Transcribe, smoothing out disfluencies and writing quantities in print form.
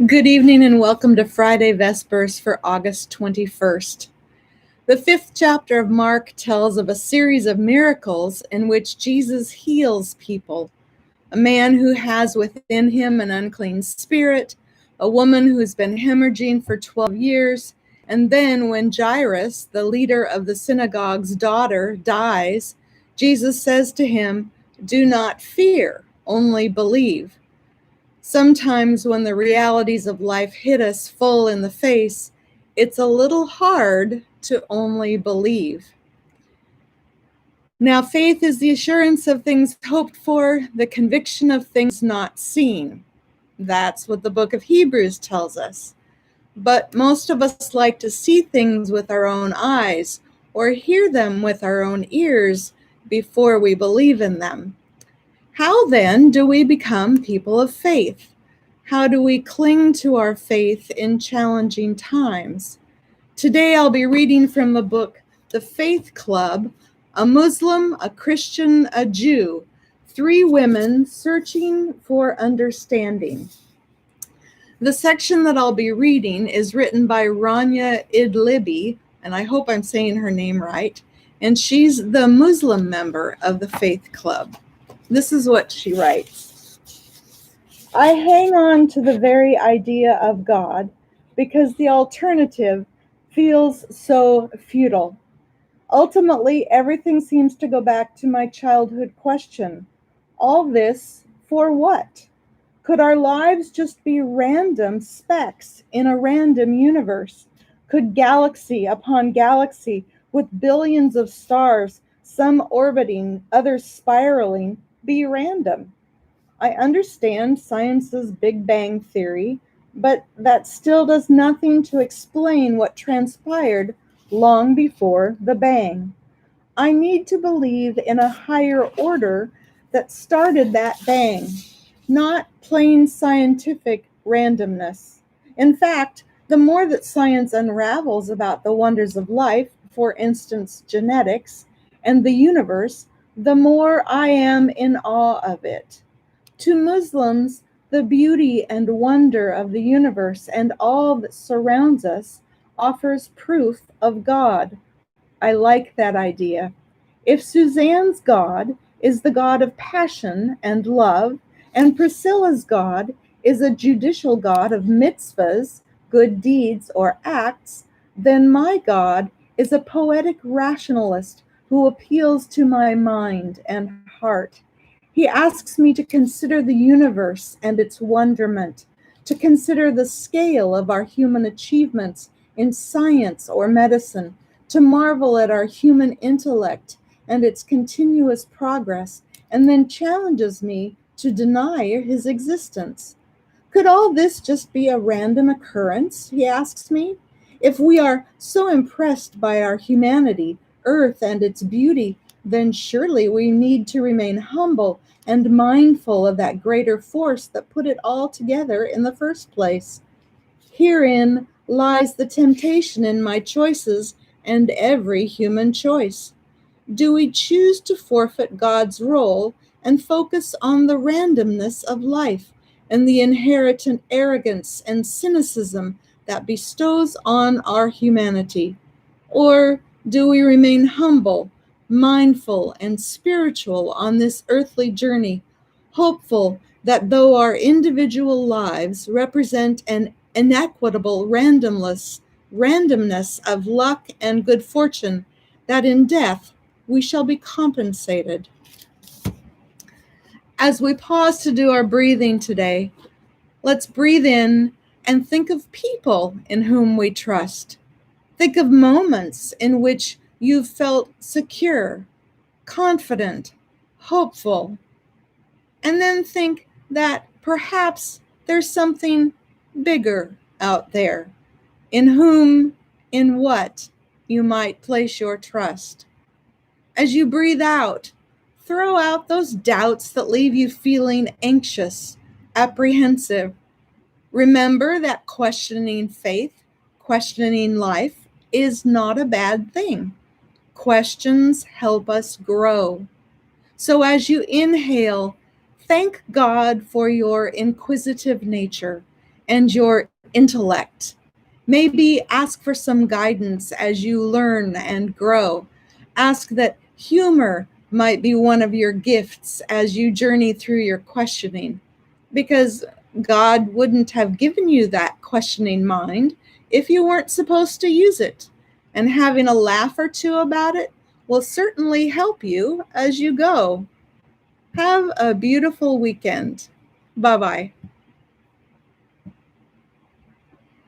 Good evening and welcome to Friday Vespers for August 21st. The fifth chapter of Mark tells of a series of miracles in which Jesus heals people. A man who has within him an unclean spirit, a woman who's been hemorrhaging for 12 years, and then when Jairus, the leader of the synagogue's daughter, dies, Jesus says to him, "Do not fear, only believe." Sometimes when the realities of life hit us full in the face, it's a little hard to only believe. Now, faith is the assurance of things hoped for, the conviction of things not seen. That's what the book of Hebrews tells us. But most of us like to see things with our own eyes or hear them with our own ears before we believe in them. How then do we become people of faith? How do we cling to our faith in challenging times? Today I'll be reading from the book The Faith Club, a Muslim, a Christian, a Jew, three women searching for understanding. The section that I'll be reading is written by Ranya Idliby, and I hope I'm saying her name right, and she's the Muslim member of the Faith Club. This is what she writes. I hang on to the very idea of God because the alternative feels so futile. Ultimately, everything seems to go back to my childhood question. All this for what? Could our lives just be random specks in a random universe? Could galaxy upon galaxy with billions of stars, some orbiting, others spiraling, be random? I understand science's Big Bang theory, but that still does nothing to explain what transpired long before the bang. I need to believe in a higher order that started that bang, not plain scientific randomness. In fact, the more that science unravels about the wonders of life, for instance, genetics, and the universe, the more I am in awe of it. To Muslims, the beauty and wonder of the universe and all that surrounds us offers proof of God. I like that idea. If Suzanne's God is the God of passion and love, and Priscilla's God is a judicial God of mitzvahs, good deeds, or acts, then my God is a poetic rationalist who appeals to my mind and heart. He asks me to consider the universe and its wonderment, to consider the scale of our human achievements in science or medicine, to marvel at our human intellect and its continuous progress, and then challenges me to deny his existence. Could all this just be a random occurrence, he asks me? If we are so impressed by our humanity, earth, and its beauty, then surely we need to remain humble and mindful of that greater force that put it all together in the first place. Herein lies the temptation in my choices and every human choice. Do we choose to forfeit God's role and focus on the randomness of life and the inherent arrogance and cynicism that bestows on our humanity? Or do we remain humble, mindful, and spiritual on this earthly journey, hopeful that though our individual lives represent an inequitable randomness of luck and good fortune, that in death we shall be compensated? As we pause to do our breathing today, let's breathe in and think of people in whom we trust. Think of moments in which you've felt secure, confident, hopeful, and then think that perhaps there's something bigger out there in whom, in what you might place your trust. As you breathe out, throw out those doubts that leave you feeling anxious, apprehensive. Remember that questioning faith, questioning life, is not a bad thing. Questions help us grow. So as you inhale, thank God for your inquisitive nature and your intellect. Maybe ask for some guidance as you learn and grow. Ask that humor might be one of your gifts as you journey through your questioning, because God wouldn't have given you that questioning mind if you weren't supposed to use it. And having a laugh or two about it will certainly help you as you go. Have a beautiful weekend. Bye bye.